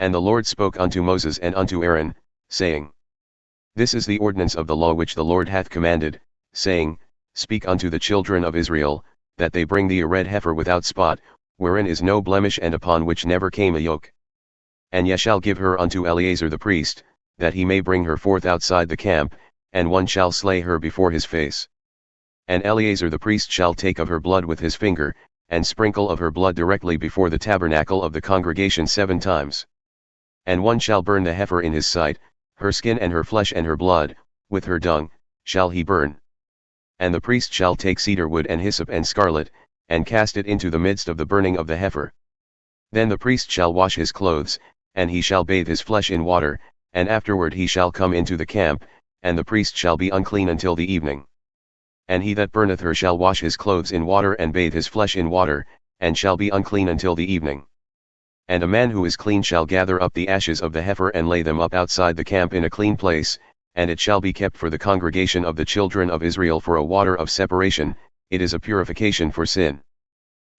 And the Lord spoke unto Moses and unto Aaron, saying, This is the ordinance of the law which the Lord hath commanded, saying, Speak unto the children of Israel, that they bring thee a red heifer without spot, wherein is no blemish and upon which never came a yoke. And ye shall give her unto Eleazar the priest, that he may bring her forth outside the camp, and one shall slay her before his face. And Eleazar the priest shall take of her blood with his finger, and sprinkle of her blood directly before the tabernacle of the congregation 7 times. And one shall burn the heifer in his sight, her skin and her flesh and her blood, with her dung, shall he burn. And the priest shall take cedar wood and hyssop and scarlet, and cast it into the midst of the burning of the heifer. Then the priest shall wash his clothes, and he shall bathe his flesh in water, and afterward he shall come into the camp, and the priest shall be unclean until the evening. And he that burneth her shall wash his clothes in water and bathe his flesh in water, and shall be unclean until the evening. And a man who is clean shall gather up the ashes of the heifer and lay them up outside the camp in a clean place, and it shall be kept for the congregation of the children of Israel for a water of separation, it is a purification for sin.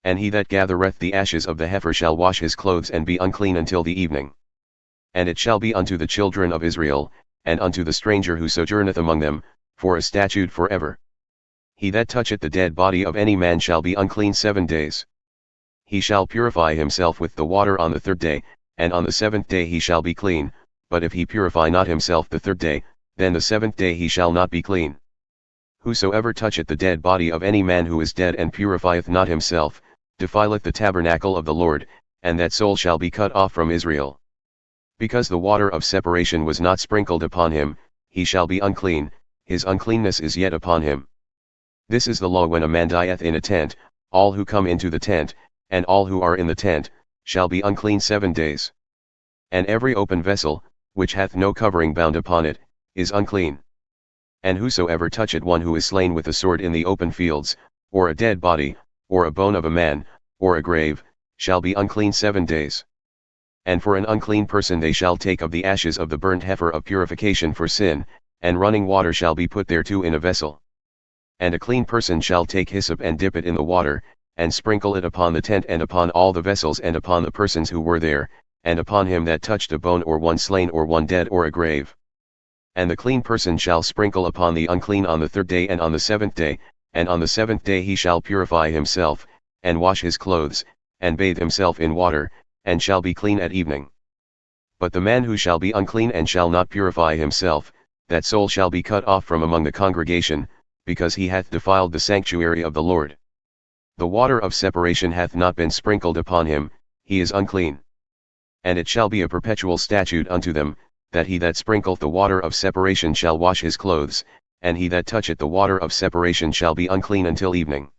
And he that gathereth the ashes of the heifer shall wash his clothes and be unclean until the evening. And it shall be unto the children of Israel, and unto the stranger who sojourneth among them, for a statute forever. He that toucheth the dead body of any man shall be unclean 7 days. He shall purify himself with the water on the 3rd day, and on the 7th day he shall be clean, but if he purify not himself the 3rd day, then the 7th day he shall not be clean. Whosoever toucheth the dead body of any man who is dead and purifieth not himself, defileth the tabernacle of the Lord, and that soul shall be cut off from Israel. Because the water of separation was not sprinkled upon him, he shall be unclean, his uncleanness is yet upon him. This is the law when a man dieth in a tent, all who come into the tent, and all who are in the tent, shall be unclean 7 days. And every open vessel, which hath no covering bound upon it, is unclean. And whosoever toucheth one who is slain with a sword in the open fields, or a dead body, or a bone of a man, or a grave, shall be unclean 7 days. And for an unclean person they shall take of the ashes of the burnt heifer of purification for sin, and running water shall be put thereto in a vessel. And a clean person shall take hyssop and dip it in the water, and sprinkle it upon the tent and upon all the vessels and upon the persons who were there, and upon him that touched a bone or one slain or one dead or a grave. And the clean person shall sprinkle upon the unclean on the 3rd day and on the 7th day, and on the 7th day he shall purify himself, and wash his clothes, and bathe himself in water, and shall be clean at evening. But the man who shall be unclean and shall not purify himself, that soul shall be cut off from among the congregation, because he hath defiled the sanctuary of the Lord. The water of separation hath not been sprinkled upon him, he is unclean. And it shall be a perpetual statute unto them, that he that sprinkleth the water of separation shall wash his clothes, and he that toucheth the water of separation shall be unclean until evening.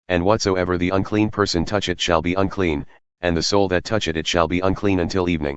And whatsoever the unclean person toucheth shall be unclean, and the soul that toucheth it shall be unclean until evening.